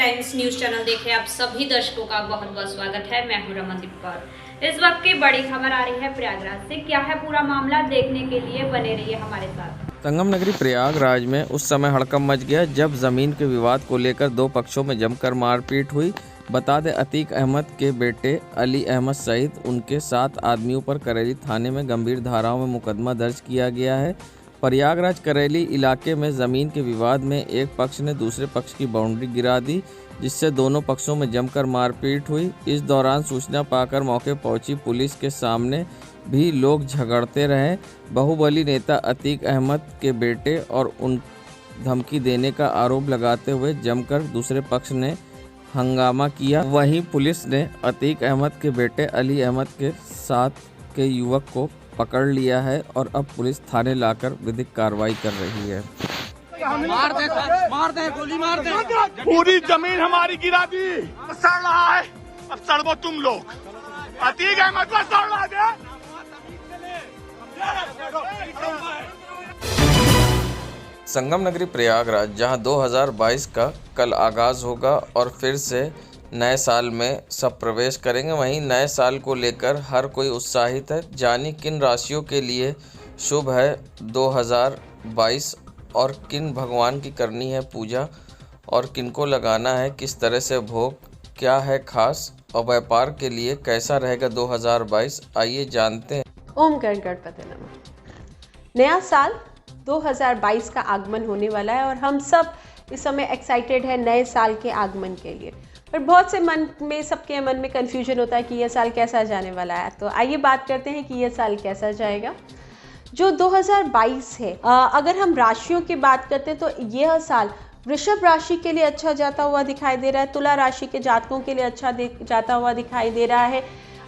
Times news channel देख रहे आप सभी दर्शकों का बहुत बहुत स्वागत है। मैं हूं रमनदीप कौर। इस वक्त की बड़ी खबर आ रही है प्रयागराज से। क्या है पूरा मामला, देखने के लिए बने रहिए हमारे साथ। संगम नगरी प्रयागराज में उस समय हड़कंप मच गया जब जमीन के विवाद को लेकर दो पक्षों में जमकर मारपीट हुई। बता दें, अतीक अहमद के बेटे अली अहमद सहित उनके 7 आदमियों पर करेली थाने में गंभीर धाराओं में मुकदमा दर्ज किया गया है। प्रयागराज करेली इलाके में जमीन के विवाद में एक पक्ष ने दूसरे पक्ष की बाउंड्री गिरा दी, जिससे दोनों पक्षों में जमकर मारपीट हुई। इस दौरान सूचना पाकर मौके पहुंची पुलिस के सामने भी लोग झगड़ते रहे। बाहुबली नेता अतीक अहमद के बेटे और उन धमकी देने का आरोप लगाते हुए जमकर दूसरे पक्ष ने हंगामा किया। वहीं पुलिस ने अतीक अहमद के बेटे अली अहमद के साथ के युवक को पकड़ लिया है और अब पुलिस थाने लाकर विधिक कार्रवाई कर रही है। मार दे, गोली मार दे। पूरी जमीन हमारी गिरा दी। सड़ रहा है, अब सड़ो तुम लोग। अतीक अहमद को सड़ रहा है। संगम नगरी प्रयागराज, जहां 2022 का कल आगाज होगा और फिर से नए साल में सब प्रवेश करेंगे, वहीं नए साल को लेकर हर कोई उत्साहित है। जानी किन राशियों के लिए शुभ है 2022 और किन भगवान की करनी है पूजा और किनको लगाना है किस तरह से भोग, क्या है खास और व्यापार के लिए कैसा रहेगा 2022, आइए जानते हैं। ओम गणपति नमः। नया साल 2022 का आगमन होने वाला है और हम सब इस समय एक्साइटेड है नए साल के आगमन के लिए। पर बहुत से सबके मन में कन्फ्यूजन होता है कि यह साल कैसा जाने वाला है। तो आइए बात करते हैं कि यह साल कैसा जाएगा। जो 2022 है, अगर हम राशियों की बात करते हैं तो यह साल वृषभ राशि के लिए अच्छा जाता हुआ दिखाई दे रहा है। तुला राशि के जातकों के लिए अच्छा जाता हुआ दिखाई दे रहा है।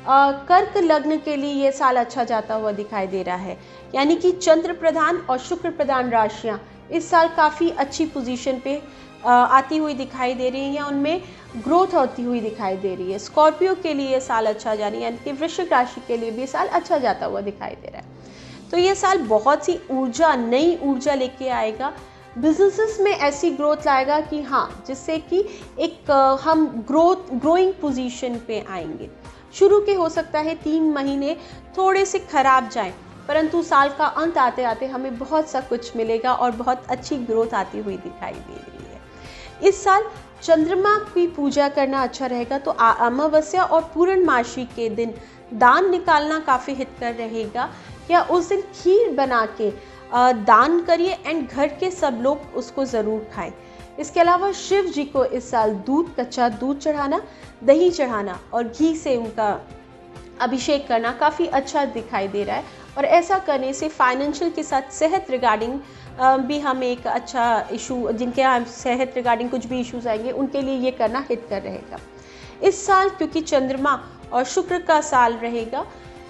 कर्क लग्न के लिए ये साल अच्छा जाता हुआ दिखाई दे रहा है। यानी कि चंद्र प्रधान और शुक्र प्रधान राशियां इस साल काफ़ी अच्छी पोजीशन पे आती हुई दिखाई दे रही हैं, उनमें ग्रोथ होती हुई दिखाई दे रही है। स्कॉर्पियो के लिए ये साल अच्छा जा रही है, यानी कि वृश्चिक राशि के लिए भी ये साल अच्छा जाता हुआ दिखाई दे रहा है। तो ये साल बहुत सी ऊर्जा, नई ऊर्जा लेके आएगा। बिजनेसेस में ऐसी ग्रोथ लाएगा कि हाँ, जिससे कि एक हम ग्रोइंग पोजीशन पे आएंगे। शुरू के हो सकता है 3 महीने थोड़े से खराब जाएं, परंतु साल का अंत आते आते हमें बहुत सा कुछ मिलेगा और बहुत अच्छी ग्रोथ आती हुई दिखाई दे रही है। इस साल चंद्रमा की पूजा करना अच्छा रहेगा। तो अमावस्या और पूर्णमासी के दिन दान निकालना काफ़ी हितकर रहेगा, या उस दिन खीर बना के दान करिए एंड घर के सब लोग उसको ज़रूर खाएं। इसके अलावा शिव जी को इस साल कच्चा दूध चढ़ाना, दही चढ़ाना और घी से उनका अभिषेक करना काफ़ी अच्छा दिखाई दे रहा है। और ऐसा करने से फाइनेंशियल के साथ सेहत रिगार्डिंग भी हमें एक अच्छा इशू, जिनके यहाँ सेहत रिगार्डिंग कुछ भी इश्यूज आएंगे, उनके लिए ये करना हितकर रहेगा। इस साल क्योंकि चंद्रमा और शुक्र का साल रहेगा,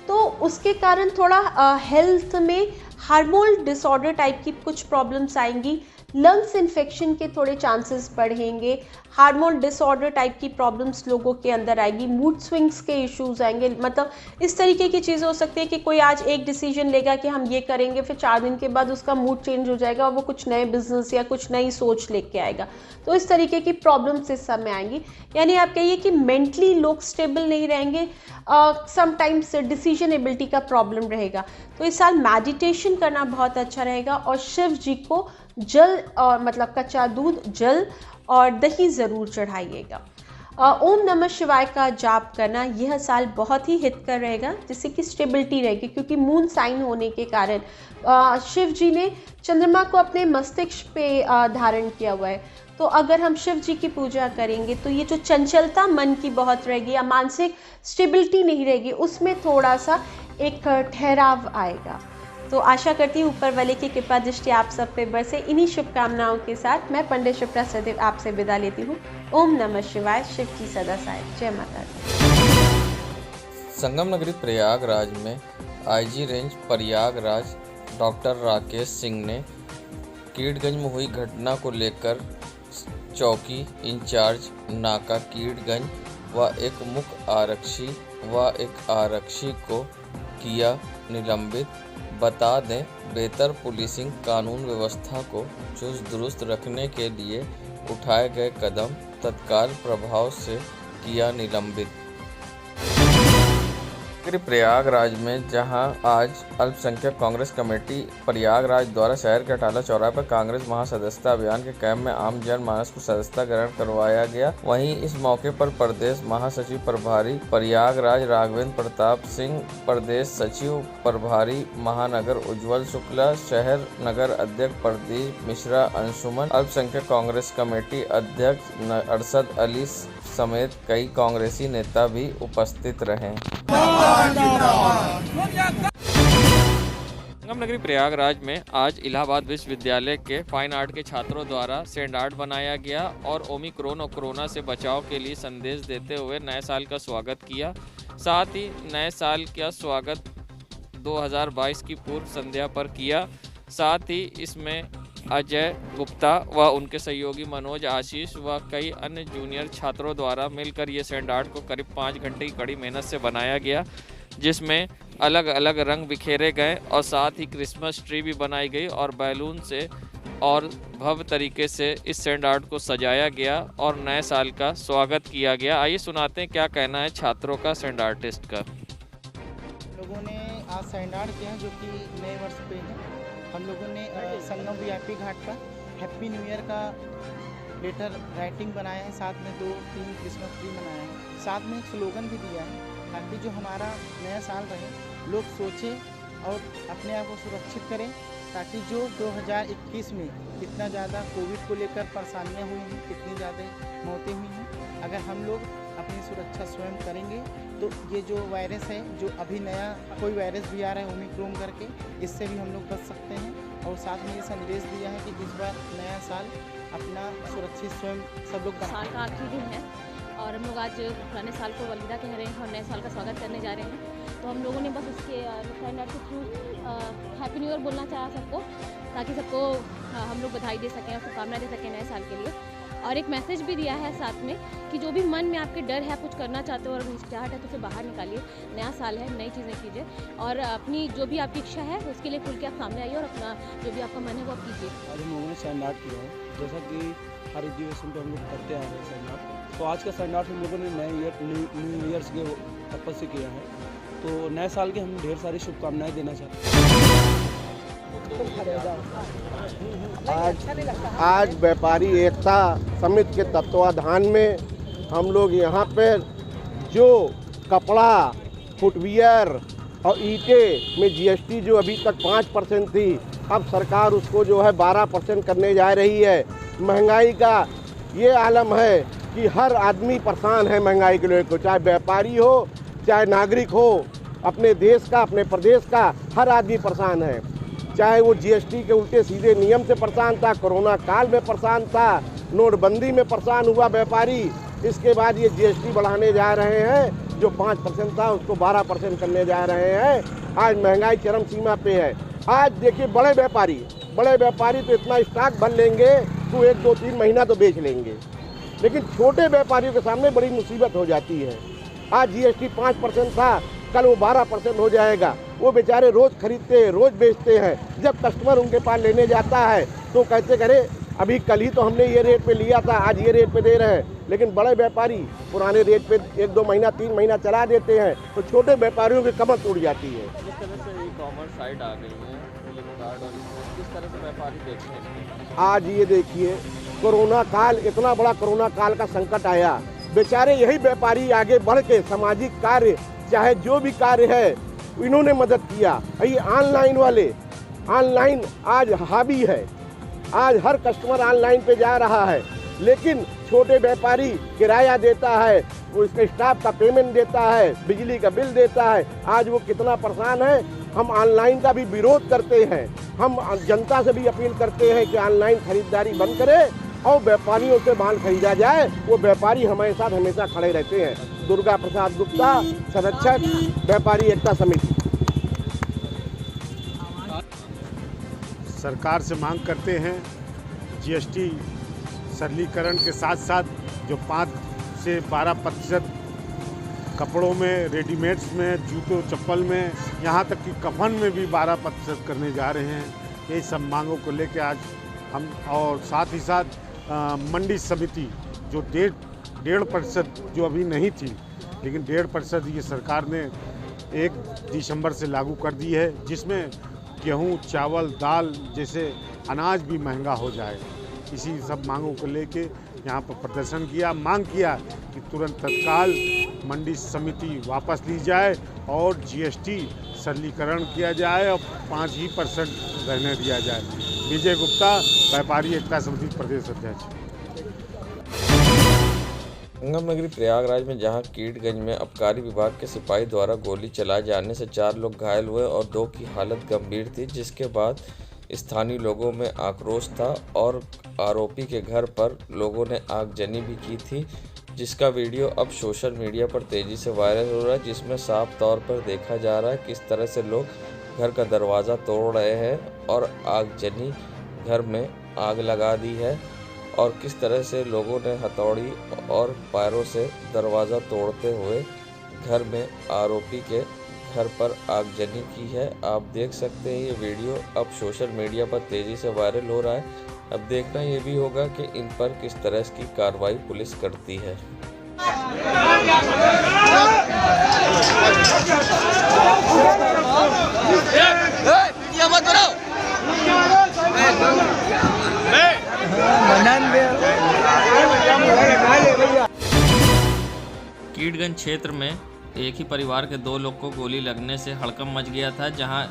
तो उसके कारण थोड़ा हेल्थ में हार्मोनल डिसऑर्डर टाइप की कुछ प्रॉब्लम्स आएंगी। लंग्स इन्फेक्शन के थोड़े चांसेस बढ़ेंगे। हार्मोन डिसऑर्डर टाइप की प्रॉब्लम्स लोगों के अंदर आएगी। मूड स्विंग्स के इश्यूज आएंगे। मतलब इस तरीके की चीज़ें हो सकती है कि कोई आज एक डिसीजन लेगा कि हम ये करेंगे, फिर 4 दिन के बाद उसका मूड चेंज हो जाएगा और वो कुछ नए बिजनेस या कुछ नई सोच लेके आएगा। तो इस तरीके की प्रॉब्लम्स इस समय आएंगी। यानी आप कहिए कि मेंटली लोग स्टेबल नहीं रहेंगे। समटाइम्स डिसीजन एबिलिटी का प्रॉब्लम रहेगा। तो इस साल मेडिटेशन करना बहुत अच्छा रहेगा और शिव जी को जल और मतलब कच्चा दूध, जल और दही ज़रूर चढ़ाइएगा। ओम नमः शिवाय का जाप करना यह साल बहुत ही हितकर रहेगा, जिससे कि स्टेबिलिटी रहेगी। क्योंकि मून साइन होने के कारण शिव जी ने चंद्रमा को अपने मस्तिष्क पे धारण किया हुआ है। तो अगर हम शिव जी की पूजा करेंगे तो ये जो चंचलता मन की बहुत रहेगी या मानसिक स्टेबिलिटी नहीं रहेगी, उसमें थोड़ा सा एक ठहराव आएगा। तो आशा करती हूँ ऊपर वाले की कृपा दृष्टि आप सब पे बरसे। इन्हीं शुभकामनाओं के साथ मैं पंडित शिप्रा सदैव आपसे विदा लेती हूँ। ओम नमः शिवाय। शिव की सदा साय। जय माता दी। संगम नगरी प्रयागराज में IG range Prayagraj doctor Rakesh Singh ने कीड़गंज में हुई घटना को लेकर चौकी इंचार्ज नाका कीड़गंज व एक मुख्य आरक्षी को किया निलंबित। बता दें, बेहतर पुलिसिंग कानून व्यवस्था को चुस्त दुरुस्त रखने के लिए उठाए गए कदम तत्काल प्रभाव से किया निलंबित। प्रयागराज में जहां आज अल्पसंख्यक कांग्रेस कमेटी प्रयागराज द्वारा शहर के अटाला चौराहे पर कांग्रेस महासदस्यता अभियान के कैंप में आम जन मानस को सदस्यता ग्रहण करवाया गया। वहीं इस मौके पर प्रदेश महासचिव प्रभारी प्रयागराज राघवेंद्र प्रताप सिंह, प्रदेश सचिव प्रभारी महानगर उज्ज्वल शुक्ला, शहर नगर अध्यक्ष प्रदीप मिश्रा, अंशुमन, अल्पसंख्यक कांग्रेस कमेटी अध्यक्ष अरशद अली समेत कई कांग्रेसी नेता भी उपस्थित रहे। संगम नगरी प्रयागराज में आज इलाहाबाद विश्वविद्यालय के फाइन आर्ट के छात्रों द्वारा सैंड आर्ट बनाया गया और ओमिक्रॉन और कोरोना से बचाव के लिए संदेश देते हुए नए साल का स्वागत किया। साथ ही नए साल का स्वागत 2022 की पूर्व संध्या पर किया। साथ ही इसमें अजय गुप्ता व उनके सहयोगी मनोज, आशीष व कई अन्य जूनियर छात्रों द्वारा मिलकर ये सैंड आर्ट को करीब 5 घंटे की कड़ी मेहनत से बनाया गया, जिसमें अलग अलग रंग बिखेरे गए और साथ ही क्रिसमस ट्री भी बनाई गई और बैलून से और भव्य तरीके से इस सैंड आर्ट को सजाया गया और नए साल का स्वागत किया गया। आइए सुनाते हैं क्या कहना है छात्रों का सैंड आर्टिस्ट का। लोगों ने आज सैंड आर्ट किया जो कि नए वर्ष पे है। हम लोगों ने संगम वीआईपी घाट का हैप्पी न्यू ईयर का लेटर राइटिंग बनाया है, साथ में 2-3 क्रिसमस ट्री बनाया है, साथ में एक स्लोगन भी दिया है ताकि जो हमारा नया साल रहे लोग सोचें और अपने आप को सुरक्षित करें, ताकि जो 2021 में कितना ज़्यादा कोविड को लेकर परेशानियाँ हुई हैं, कितनी ज़्यादा मौतें हुई हैं, अगर हम लोग अपनी सुरक्षा स्वयं करेंगे तो ये जो वायरस है, जो अभी नया कोई वायरस भी आ रहा है ओमिक्रॉन करके, इससे भी हम लोग बच सकते हैं। और साथ में ये संदेश दिया है कि इस बार नया साल अपना सुरक्षित स्वयं सब लोग साल का आखिरी दिन है और हम लोग आज पुराने साल को अलविदा कह रहे हैं और नए साल का स्वागत करने जा रहे हैं। तो हम लोगों ने बस उसके सैंड आर्ट के थ्रू हैप्पी न्यू ईयर बोलना चाहा सबको, ताकि सबको हम लोग बधाई दे सकें और शुभकामनाएं दे सकें नए साल के लिए। और एक मैसेज भी दिया है साथ में कि जो भी मन में आपके डर है, कुछ करना चाहते हो और हिचकिचाहट है तो उसे बाहर निकालिए। नया साल है, नई चीज़ें कीजिए और अपनी जो भी आपकी इच्छा है उसके लिए खुल के आप सामने आइए और अपना जो भी आपका मन है वो आप कीजिए। आज हम लोगों ने सैंड आर्ट किया है, जैसा कि हर एजुकेशन पे हम लोग करते आ रहे हैं सैंड आर्ट। तो आज का सैंड आर्ट हम लोगों ने न्यू ईयर्स के पर्पज से किया है। तो नए साल की हम ढेर सारी शुभकामनाएँ देना चाहते हैं। आज व्यापारी एकता समिति के तत्वाधान में हम लोग यहाँ पर जो कपड़ा, फुटवियर और ईंटें में जीएसटी जो अभी तक 5% थी, अब सरकार उसको जो है 12% करने जा रही है। महंगाई का ये आलम है कि हर आदमी परेशान है महंगाई के लेकर, चाहे व्यापारी हो चाहे नागरिक हो, अपने देश का अपने प्रदेश का हर आदमी परेशान है। चाहे वो जीएसटी के उल्टे सीधे नियम से परेशान था, कोरोना काल में परेशान था, नोटबंदी में परेशान हुआ व्यापारी, इसके बाद ये जीएसटी बढ़ाने जा रहे हैं, जो 5% था उसको 12% करने जा रहे हैं। आज महंगाई चरम सीमा पे है। आज देखिए बड़े व्यापारी तो इतना स्टॉक भर लेंगे तो 1-2-3 महीना तो बेच लेंगे, लेकिन छोटे व्यापारियों के सामने बड़ी मुसीबत हो जाती है। आज जीएसटी 5% था, कल वो 12% हो जाएगा। वो बेचारे रोज़ खरीदते हैं, रोज़ बेचते हैं। जब कस्टमर उनके पास लेने जाता है तो कहते करे अभी कल ही तो हमने ये रेट पे लिया था, आज ये रेट पे दे रहे हैं। लेकिन बड़े व्यापारी पुराने रेट पे 1-2 महीना 3 महीना चला देते हैं, तो छोटे व्यापारियों की कमर टूट जाती है। जिस तरह से ई कॉमर्स साइट आ गई है, फ्लिपकार्ट और किस तरह से व्यापारी देखते हैं आज ये देखिए कोरोना काल, इतना बड़ा कोरोना काल का संकट आया, बेचारे यही व्यापारी आगे बढ़ के सामाजिक कार्य चाहे जो भी कार्य है इन्होंने मदद किया। ये ऑनलाइन वाले, ऑनलाइन आज हावी है, आज हर कस्टमर ऑनलाइन पे जा रहा है, लेकिन छोटे व्यापारी किराया देता है, वो इसके स्टाफ का पेमेंट देता है, बिजली का बिल देता है, आज वो कितना परेशान है। हम ऑनलाइन का भी विरोध करते हैं, हम जनता से भी अपील करते हैं कि ऑनलाइन खरीदारी बंद करें और व्यापारियों से माल खरीदा जाए। वो व्यापारी हमारे साथ हमेशा खड़े रहते हैं। दुर्गा प्रसाद गुप्ता, संरक्षक, व्यापारी एकता समिति। सरकार से मांग करते हैं जीएसटी सरलीकरण के साथ साथ जो 5 से 12% कपड़ों में, रेडीमेड्स में, जूतों चप्पल में, यहाँ तक कि कफन में भी 12% करने जा रहे हैं। यही सब मांगों को लेकर आज हम और साथ ही साथ मंडी समिति जो 1.5% जो अभी नहीं थी, लेकिन 1.5% ये सरकार ने 1 दिसंबर से लागू कर दी है, जिसमें गेहूँ, चावल, दाल जैसे अनाज भी महंगा हो जाए। इसी सब मांगों को लेके यहाँ पर प्रदर्शन किया, मांग किया कि तुरंत तत्काल मंडी समिति वापस ली जाए और जीएसटी सरलीकरण किया जाए और 5% रहने दिया जाए। विजय गुप्ता, व्यापारी एकता समिति प्रदेश अध्यक्ष। संगम नगरी प्रयागराज में जहां कीटगंज में आबकारी विभाग के सिपाही द्वारा गोली चलाए जाने से 4 लोग घायल हुए और 2 की हालत गंभीर थी, जिसके बाद स्थानीय लोगों में आक्रोश था और आरोपी के घर पर लोगों ने आगजनी भी की थी, जिसका वीडियो अब सोशल मीडिया पर तेज़ी से वायरल हो रहा है, जिसमें साफ तौर पर देखा जा रहा है किस तरह से लोग घर का दरवाज़ा तोड़ रहे हैं और आगजनी घर में आग लगा दी है और किस तरह से लोगों ने हथौड़ी और पैरों से दरवाज़ा तोड़ते हुए घर में आरोपी के घर पर आगजनी की है। आप देख सकते हैं ये वीडियो अब सोशल मीडिया पर तेज़ी से वायरल हो रहा है। अब देखना ये भी होगा कि इन पर किस तरह की कार्रवाई पुलिस करती है। कीटगंज क्षेत्र में एक ही परिवार के 2 लोग को गोली लगने से हड़कंप मच गया था, जहां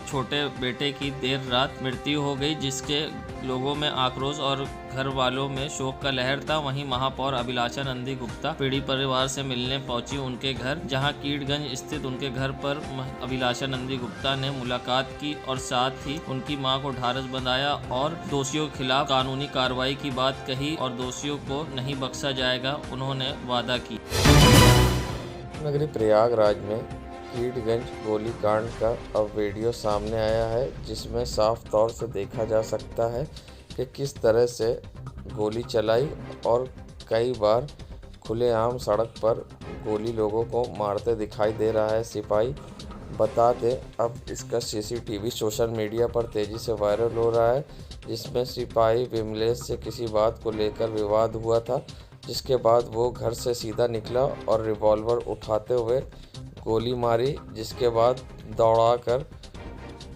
छोटे बेटे की देर रात मृत्यु हो गई, जिसके लोगों में आक्रोश और घर वालों में शोक का लहर था। वहीं महापौर अभिलाषा नंदी गुप्ता पीड़ित परिवार से मिलने पहुंची उनके घर, जहां कीटगंज स्थित उनके घर पर अभिलाषा नंदी गुप्ता ने मुलाकात की और साथ ही उनकी मां को ढाढ़स बंधाया और दोषियों के खिलाफ कानूनी कार्रवाई की बात कही और दोषियों को नहीं बख्शा जाएगा, उन्होंने वादा की। नगरी प्रयागराज में कीटगंज गोलीकांड का अब वीडियो सामने आया है, जिसमें साफ तौर से देखा जा सकता है कि किस तरह से गोली चलाई और कई बार खुलेआम सड़क पर गोली लोगों को मारते दिखाई दे रहा है सिपाही। बता दें अब इसका सीसीटीवी सोशल मीडिया पर तेज़ी से वायरल हो रहा है, जिसमें सिपाही विमलेश से किसी बात को लेकर विवाद हुआ था, जिसके बाद वो घर से सीधा निकला और रिवॉल्वर उठाते हुए गोली मारी, जिसके बाद दौड़ाकर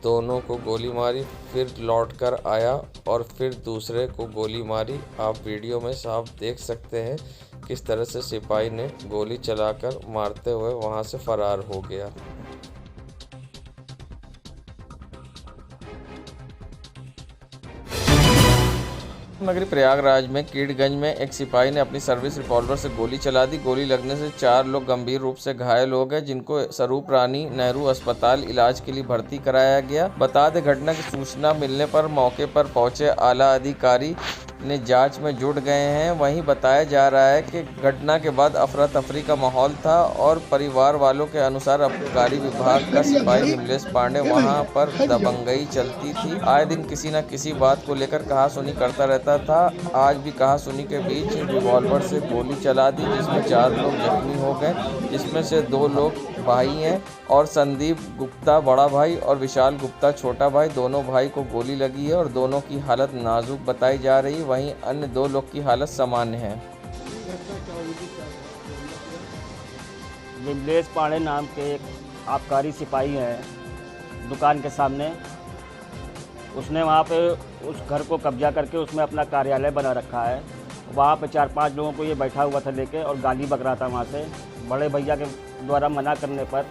दोनों को गोली मारी, फिर लौटकर आया और फिर दूसरे को गोली मारी। आप वीडियो में साफ देख सकते हैं किस तरह से सिपाही ने गोली चलाकर मारते हुए वहां से फरार हो गया। नगरी प्रयागराज में कीटगंज में एक सिपाही ने अपनी सर्विस रिवॉल्वर से गोली चला दी। गोली लगने से 4 लोग गंभीर रूप से घायल हो गए, जिनको स्वरूप रानी नेहरू अस्पताल इलाज के लिए भर्ती कराया गया। बता दें घटना की सूचना मिलने पर मौके पर पहुंचे आला अधिकारी ने जांच में जुट गए हैं। वहीं बताया जा रहा है कि घटना के बाद अफरा तफरी का माहौल था और परिवार वालों के अनुसार आबकारी विभाग का सिपाही विमलेश पांडे वहां पर दबंगई चलती थी। आए दिन किसी न किसी बात को लेकर कहासुनी करता रहता था। आज भी कहासुनी के बीच रिवॉल्वर से गोली चला दी, जिसमें 4 लोग जख्मी हो गए, जिसमें से 2 लोग भाई हैं और संदीप गुप्ता बड़ा भाई और विशाल गुप्ता छोटा भाई, दोनों भाई को गोली लगी है और दोनों की हालत नाजुक बताई जा रही। वहीं अन्य 2 लोग की हालत सामान्य है। विमलेश पांडे नाम के एक आबकारी सिपाही हैं दुकान के सामने। उसने वहाँ पे उस घर को कब्जा करके उसमें अपना कार्यालय बना रखा है। वहाँ पे 4-5 लोगों को ये बैठा हुआ था लेके और गाली बक रहा था वहाँ से। बड़े भैया के द्वारा मना करने पर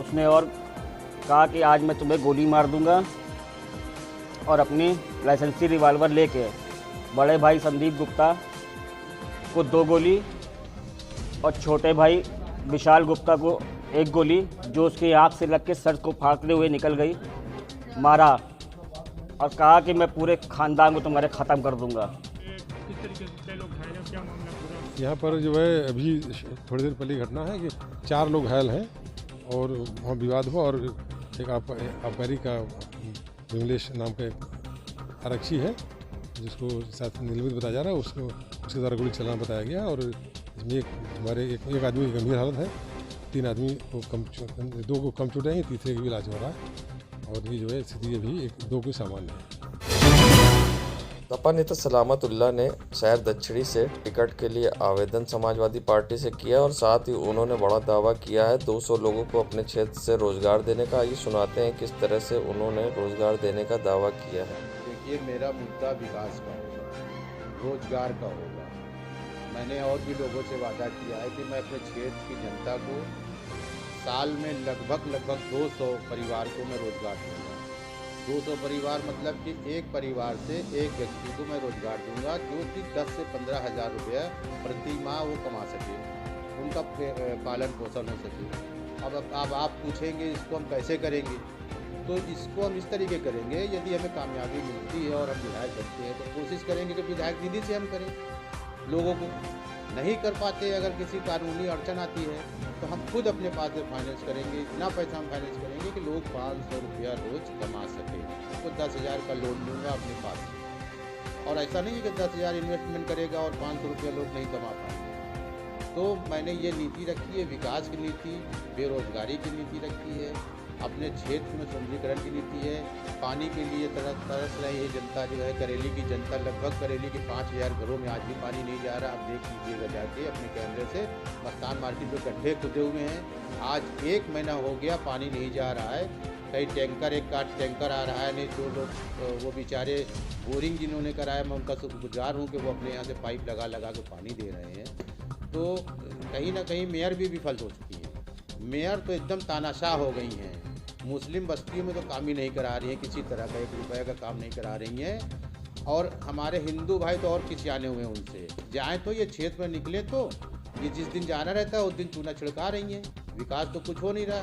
उसने और कहा कि आज मैं तुम्हें गोली मार दूंगा और अपनी लाइसेंसी रिवॉल्वर लेके बड़े भाई संदीप गुप्ता को 2 गोली और छोटे भाई विशाल गुप्ता को 1 गोली, जो उसकी आँख से लग के सर को फाड़ते हुए निकल गई, मारा और कहा कि मैं पूरे खानदान को तुम्हारे ख़त्म कर दूंगा। यहाँ पर जो है अभी थोड़ी देर पहले घटना है कि 4 लोग घायल हैं और वहाँ विवाद हुआ और एक आबकारी का विमलेश नाम का एक आरक्षी है जिसको साथ निलंबित बताया जा रहा है, उसके द्वारा गोली चलाना बताया गया और इसमें एक आदमी की गंभीर हालत है, 3 आदमी को 2 को कम चोटें हैं, तीसरे की भी इलाज हो रहा है और ये जो है स्थिति अभी 2 की सामान्य है। सपा नेता सलामतुल्लाह ने शहर दक्षिणी से टिकट के लिए आवेदन समाजवादी पार्टी से किया और साथ ही उन्होंने बड़ा दावा किया है 200 लोगों को अपने क्षेत्र से रोजगार देने का। आइए सुनाते हैं किस तरह से उन्होंने रोजगार देने का दावा किया है। देखिए, मेरा मुद्दा विकास का होगा, रोजगार का होगा। मैंने और भी लोगों से वादा किया है कि मैं अपने क्षेत्र की जनता को साल में लगभग 200 परिवार को मैं रोजगार दूँगा। 200 परिवार मतलब कि एक परिवार से एक व्यक्ति को मैं रोजगार दूंगा जो कि 10 से 15 हज़ार रुपया प्रति माह वो कमा सके, उनका पालन पोषण हो सके। अब आप पूछेंगे इसको हम कैसे करेंगे, तो इसको हम इस तरीके करेंगे, यदि हमें कामयाबी मिलती है और हम विधायक बनते हैं तो कोशिश करेंगे कि विधायक निधि से हम करें। लोगों को नहीं कर पाते, अगर किसी कानूनी अड़चन आती है तो हम खुद अपने पास से फाइनेंस करेंगे। इतना पैसा हम फाइनेंस करेंगे कि लोग 500 रुपया रोज कमा सके। तो 10,000 का लोन लूँगा अपने पास से, और ऐसा नहीं है कि 10,000 इन्वेस्टमेंट करेगा और 500 रुपया लोग नहीं कमा पाएंगे। तो मैंने ये नीति रखी है, विकास की नीति, बेरोजगारी की नीति रखी है, अपने क्षेत्र में सौंदर्यीकरण की नीति है। पानी के लिए तरस रही है जनता, जो है करेली की जनता, लगभग करेली के 5,000 घरों में आज भी पानी नहीं जा रहा। आप देख लीजिएगा जाके अपने कैमरे से, मस्तान मार्केट में गड्ढे खुदे हुए हैं। आज 1 महीना हो गया पानी नहीं जा रहा है। कई टैंकर, एक आध टैंकर आ रहा है, नहीं तो लोग वो बेचारे बोरिंग जिन्होंने कराया, मैं उनका शुक्रगुजार हूँ कि वो अपने यहाँ से पाइप लगा लगा के पानी दे रहे हैं। तो कहीं ना कहीं मेयर भी विफल हो चुकी है। मेयर तो एकदम तानाशाह हो गई हैं। मुस्लिम बस्तियों में तो काम ही नहीं करा रही हैं, किसी तरह का 1 रुपये का काम नहीं करा रही हैं। और हमारे हिंदू भाई तो और खिसियाने हुए हैं उनसे। जाएँ तो ये क्षेत्र में निकले तो ये जिस दिन जाना रहता है उस दिन चूना छिड़का रही हैं। विकास तो कुछ हो नहीं रहा,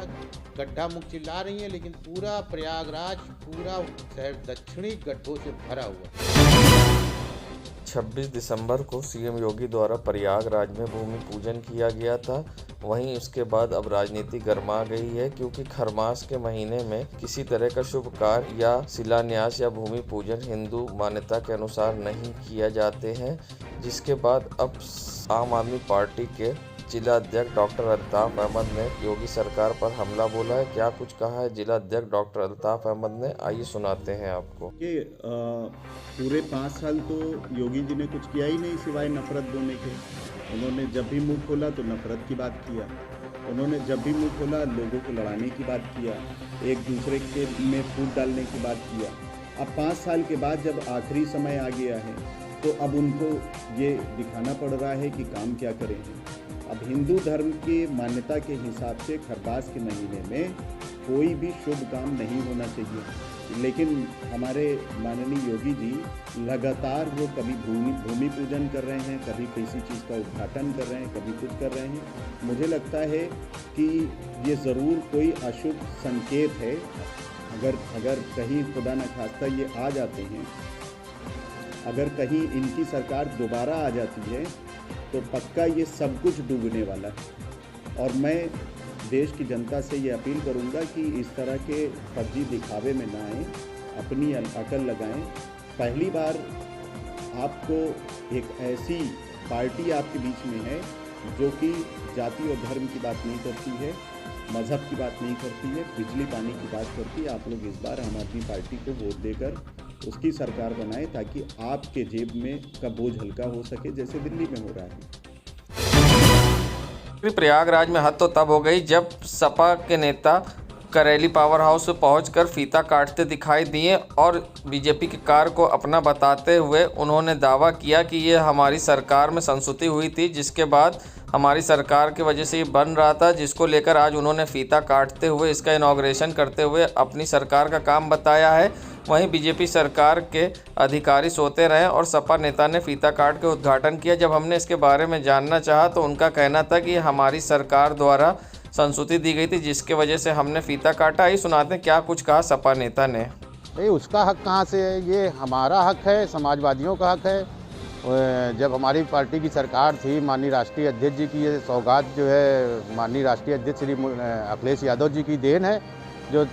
गड्ढा मुख चिल्ला रही हैं, लेकिन पूरा प्रयागराज, पूरा शहर दक्षिणी गड्ढों से भरा हुआ। 26 दिसंबर को सीएम योगी द्वारा प्रयागराज में भूमि पूजन किया गया था। वहीं इसके बाद अब राजनीति गर्मा गई है, क्योंकि खरमास के महीने में किसी तरह का शुभ कार्य या शिलान्यास या भूमि पूजन हिंदू मान्यता के अनुसार नहीं किया जाते हैं। जिसके बाद अब आम आदमी पार्टी के जिला अध्यक्ष डॉक्टर अल्ताफ अहमद ने योगी सरकार पर हमला बोला है। क्या कुछ कहा है जिला अध्यक्ष डॉक्टर अल्ताफ अहमद ने, आइए सुनाते हैं आपको। कि पूरे 5 साल तो योगी जी ने कुछ किया ही नहीं सिवाय नफरत बोने के। उन्होंने जब भी मुंह खोला तो नफरत की बात किया, उन्होंने जब भी मुंह खोला लोगों को लड़ाने की बात किया, एक दूसरे के में फूट डालने की बात किया। अब 5 साल के बाद जब आखिरी समय आ गया है तो अब उनको ये दिखाना पड़ रहा है कि काम क्या करें। अब हिंदू धर्म की मान्यता के हिसाब से खरपास के महीने में कोई भी शुभ काम नहीं होना चाहिए, लेकिन हमारे माननीय योगी जी लगातार वो कभी भूमि पूजन कर रहे हैं, कभी किसी चीज़ का उद्घाटन कर रहे हैं, कभी कुछ कर रहे हैं। मुझे लगता है कि ये ज़रूर कोई अशुभ संकेत है। अगर कहीं खुदा न खास्ता ये आ जाते हैं, अगर कहीं इनकी सरकार दोबारा आ जाती है तो पक्का ये सब कुछ डूबने वाला है। और मैं देश की जनता से ये अपील करूंगा कि इस तरह के फर्जी दिखावे में ना आए, अपनी अकल लगाएं। पहली बार आपको एक ऐसी पार्टी आपके बीच में है जो कि जाति और धर्म की बात नहीं करती है, मज़हब की बात नहीं करती है, बिजली पानी की बात करती है। आप लोग इस बार आम आदमी पार्टी को वोट देकर उसकी सरकार बनाए ताकि आपके जेब में का बोझ हल्का हो सके, जैसे दिल्ली में हो रहा है। प्रयागराज में हद तो तब हो गई जब सपा के नेता करेली पावर हाउस में पहुंचकर फीता काटते दिखाई दिए और बीजेपी की कार को अपना बताते हुए उन्होंने दावा किया कि ये हमारी सरकार में संस्तुति हुई थी, जिसके बाद हमारी सरकार की वजह से ये बन रहा था, जिसको लेकर आज उन्होंने फीता काटते हुए इसका इनॉग्रेशन करते हुए अपनी सरकार का काम बताया है। वहीं बीजेपी सरकार के अधिकारी सोते रहे और सपा नेता ने फीता काट के उद्घाटन किया। जब हमने इसके बारे में जानना चाहा तो उनका कहना था कि हमारी सरकार द्वारा संस्तुति दी गई थी, जिसके वजह से हमने फीता काटा। ही सुनाते हैं क्या कुछ कहा सपा नेता ने। नहीं, उसका हक कहाँ से है? ये हमारा हक है, समाजवादियों का हक है। जब हमारी पार्टी की सरकार थी, माननीय राष्ट्रीय अध्यक्ष जी की ये सौगात जो है माननीय राष्ट्रीय अध्यक्ष श्री अखिलेश यादव जी की देन है, जो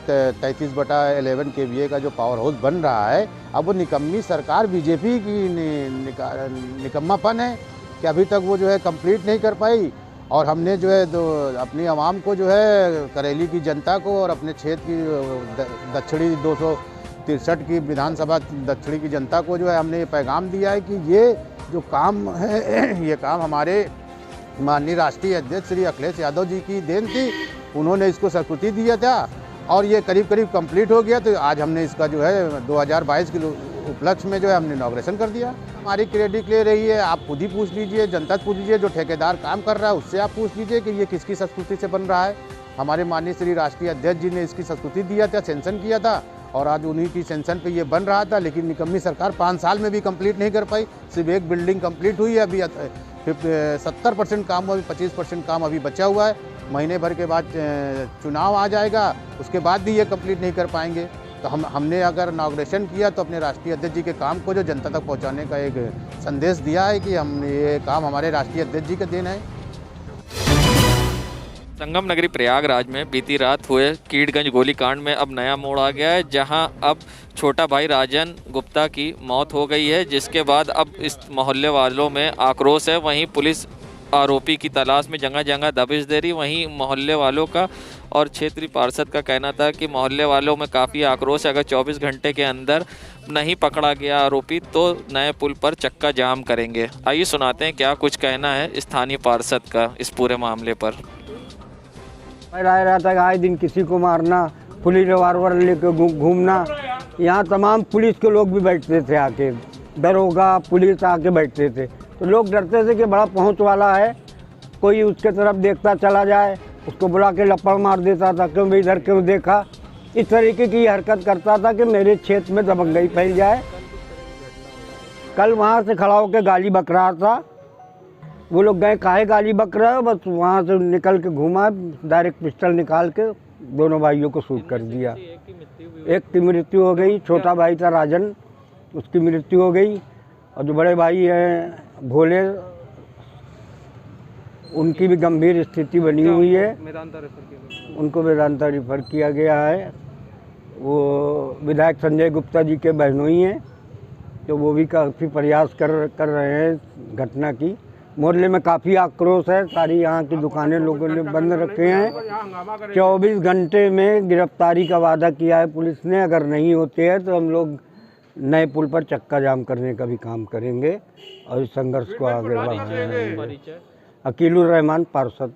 33/11 KVA का जो पावर हाउस बन रहा है। अब वो निकम्मी सरकार बीजेपी की निकम्मापन है कि अभी तक वो जो है कंप्लीट नहीं कर पाई। और हमने जो है अपनी आवाम को जो है करेली की जनता को और अपने क्षेत्र की दक्षिणी 63 की विधानसभा दक्षिणी की जनता को जो है हमने ये पैगाम दिया है कि ये जो काम है ये काम हमारे माननीय राष्ट्रीय अध्यक्ष श्री अखिलेश यादव जी की देन थी। उन्होंने इसको स्वीकृति दिया था और ये करीब करीब कंप्लीट हो गया। तो आज हमने इसका जो है 2022 के उपलक्ष्य में जो है हमने इनॉग्रेशन कर दिया। हमारी क्रेडिट ले रही है, आप खुद ही पूछ लीजिए, जनता से पूछ लीजिए, जो ठेकेदार काम कर रहा है उससे आप पूछ लीजिए कि ये किसकी संस्कृति से बन रहा है। हमारे माननीय श्री राष्ट्रीय अध्यक्ष जी ने इसकी संस्कृति दिया था, सेंशन किया था और आज उन्हीं की सेंशन पे ये बन रहा था। लेकिन निकम्मी सरकार 5 साल में भी कंप्लीट नहीं कर पाई। सिर्फ एक बिल्डिंग कंप्लीट हुई है, अभी 70% काम हुआ, 25% काम अभी बचा हुआ है। महीने भर के बाद चुनाव आ जाएगा, उसके बाद भी ये कंप्लीट नहीं कर पाएंगे। तो हमने अगर इनॉग्रेशन किया तो अपने राष्ट्रीय अध्यक्ष जी के काम को जो जनता तक पहुंचाने का एक संदेश दिया है कि हम ये काम हमारे राष्ट्रीय अध्यक्ष जी का देन है। संगम नगरी प्रयागराज में बीती रात हुए कीड़गंज गोलीकांड में अब नया मोड़ आ गया है, जहां अब छोटा भाई राजन गुप्ता की मौत हो गई है, जिसके बाद अब इस मोहल्ले वालों में आक्रोश है। वहीं पुलिस आरोपी की तलाश में जगह जगह दबिश दे रही। वहीं मोहल्ले वालों का और क्षेत्रीय पार्षद का कहना था कि मोहल्ले वालों में काफ़ी आक्रोश है, अगर 24 घंटे के अंदर नहीं पकड़ा गया आरोपी तो नए पुल पर चक्का जाम करेंगे। आइए सुनाते हैं क्या कुछ कहना है स्थानीय पार्षद का इस पूरे मामले पर। रहा था आए दिन किसी को मारना, पुलिस रिवाल्वर लेकर घूमना। यहाँ तमाम पुलिस के लोग भी बैठते थे आके, दरोगा पुलिस आके बैठते थे। तो लोग डरते थे कि बड़ा पहुँच वाला है, कोई उसके तरफ देखता चला जाए, उसको बुला के लपड़ मार देता था, क्यों भी इधर क्यों देखा। इस तरीके की हरकत करता था कि मेरे क्षेत्र में दबंगई फैल जाए। कल वहाँ से खड़ा होकर गाली बक रहा था। वो लोग गए काहे गाली बक रहा है, बस वहाँ से निकल के घूमा, डायरेक्ट पिस्टल निकाल के दोनों भाइयों को शूट कर दिया। एक की मृत्यु हो गई, छोटा भाई था राजन, उसकी मृत्यु हो गई। और जो बड़े भाई हैं भोले, उनकी भी गंभीर स्थिति बनी हुई है, उनको वेदांता रेफर किया गया है। वो विधायक संजय गुप्ता जी के बहनोई हैं, तो वो भी काफ़ी प्रयास कर रहे हैं घटना की। मोहल्ले में काफ़ी आक्रोश है, सारी यहाँ की दुकानें लोगों ने बंद रखे हैं। 24 घंटे में गिरफ्तारी का वादा किया है पुलिस ने, अगर नहीं होते हैं तो हम लोग नए पुल पर चक्का जाम करने का भी काम करेंगे और इस संघर्ष को आगे बढ़ाएंगे। अकीलुर रहमान पार्षद।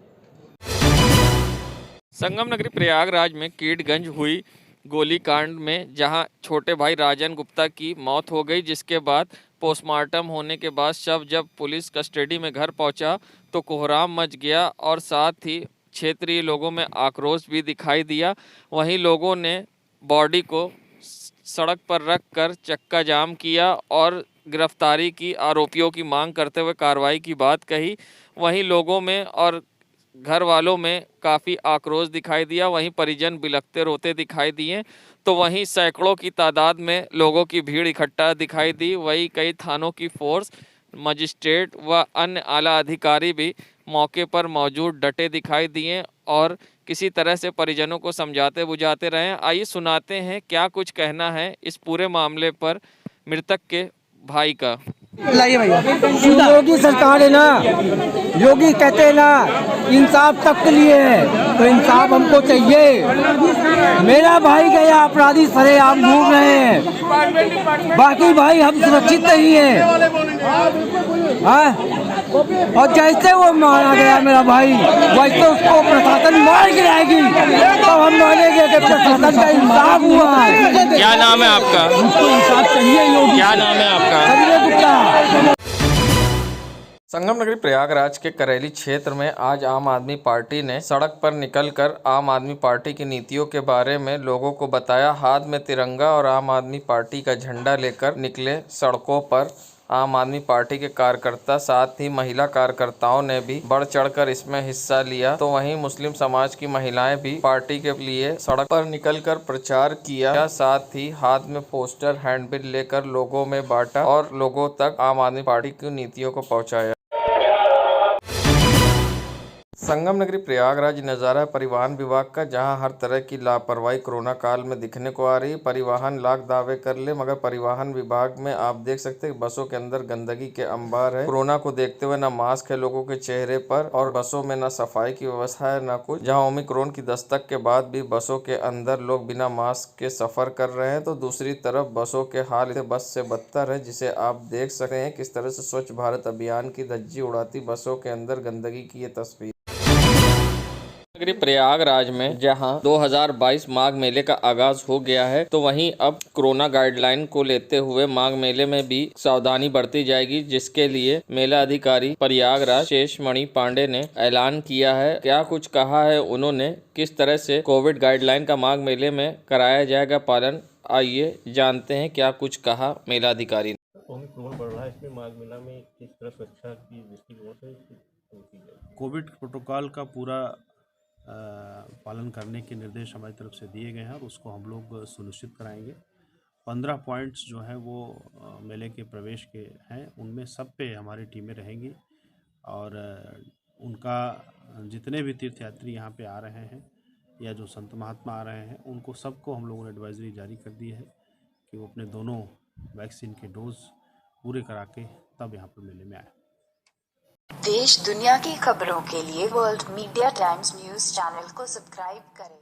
संगम नगरी प्रयागराज में कीड़गंज हुई गोलीकांड में जहां छोटे भाई राजन गुप्ता की मौत हो गई, जिसके बाद पोस्टमार्टम होने के बाद शव जब पुलिस कस्टडी में घर पहुंचा तो कोहराम मच गया और साथ ही क्षेत्रीय लोगों में आक्रोश भी दिखाई दिया। वहीं लोगों ने बॉडी को सड़क पर रख कर चक्का जाम किया और गिरफ्तारी की आरोपियों की मांग करते हुए कार्रवाई की बात कही। वहीं लोगों में और घर वालों में काफ़ी आक्रोश दिखाई दिया। वहीं परिजन बिलखते रोते दिखाई दिए। तो वहीं सैकड़ों की तादाद में लोगों की भीड़ इकट्ठा दिखाई दी। वहीं कई थानों की फोर्स, मजिस्ट्रेट व अन्य आला अधिकारी भी मौके पर मौजूद डटे दिखाई दिए और किसी तरह से परिजनों को समझाते बुझाते रहे। आइए सुनाते हैं क्या कुछ कहना है इस पूरे मामले पर मृतक के भाई का। योगी सरकार है ना, योगी कहते हैं ना इंसाफ सबके लिए है, तो इंसाफ हमको चाहिए। मेरा भाई गया अपराधी सरेआम घूम रहे हैं, बाकी भाई हम सुरक्षित नहीं है। और जैसे वो मारा गया मेरा भाई, वैसे उसको प्रशासन मार गिराएगी, तो हम मानेंगे कि प्रशासन का इंसाफ हुआ है। क्या नाम है आपका? इंसाफ चाहिए योगी। क्या नाम है आपका? संजय गुप्ता। संगम नगरी प्रयागराज के करेली क्षेत्र में आज आम आदमी पार्टी ने सड़क पर निकलकर आम आदमी पार्टी की नीतियों के बारे में लोगों को बताया। हाथ में तिरंगा और आम आदमी पार्टी का झंडा लेकर निकले सड़कों पर आम आदमी पार्टी के कार्यकर्ता, साथ ही महिला कार्यकर्ताओं ने भी बढ़ चढ़कर इसमें हिस्सा लिया। तो वहीं मुस्लिम समाज की महिलाएं भी पार्टी के लिए सड़क पर निकलकर प्रचार किया, साथ ही हाथ में पोस्टर, हैंडबिल लेकर लोगों में बांटा और लोगों तक आम आदमी पार्टी की नीतियों को पहुंचाया। संगम नगरी प्रयागराज नज़ारा है परिवहन विभाग का, जहां हर तरह की लापरवाही कोरोना काल में दिखने को आ रही है। परिवहन लाख दावे कर ले, मगर परिवहन विभाग में आप देख सकते हैं बसों के अंदर गंदगी के अंबार है। कोरोना को देखते हुए ना मास्क है लोगों के चेहरे पर, और बसों में ना सफाई की व्यवस्था है ना कुछ। जहां ओमिक्रॉन की दस्तक के बाद भी बसों के अंदर लोग बिना मास्क के सफर कर रहे हैं, तो दूसरी तरफ बसों के हाल बस से बदतर है, जिसे आप देख सकते हैं किस तरह से स्वच्छ भारत अभियान की धज्जी उड़ाती बसों के अंदर गंदगी की ये तस्वीर। नगरी प्रयागराज में जहां 2022 माघ मेले का आगाज हो गया है, तो वहीं अब कोरोना गाइडलाइन को लेते हुए माघ मेले में भी सावधानी बरती जाएगी, जिसके लिए मेला अधिकारी प्रयागराज शेषमणि पांडे ने ऐलान किया है। क्या कुछ कहा है उन्होंने, किस तरह से कोविड गाइडलाइन का माघ मेले में कराया जाएगा पालन, आइए जानते हैं क्या कुछ कहा मेला अधिकारी ने। ओमिक्रॉन बढ़ रहा है, इसमें माघ मेला में किस तरह सुरक्षा की दृष्टिकोण से कोविड प्रोटोकॉल का पूरा पालन करने के निर्देश हमारी तरफ से दिए गए हैं और उसको हम लोग सुनिश्चित कराएंगे। 15 पॉइंट्स जो हैं वो मेले के प्रवेश के हैं, उनमें सब पे हमारी टीमें रहेंगी और उनका जितने भी तीर्थयात्री यहाँ पे आ रहे हैं या जो संत महात्मा आ रहे हैं, उनको सबको हम लोगों ने एडवाइजरी जारी कर दी है कि वो अपने दोनों वैक्सीन के डोज पूरे करा के तब यहाँ पर मेले में आए। देश दुनिया की खबरों के लिए world media times news channel को सब्सक्राइब करें।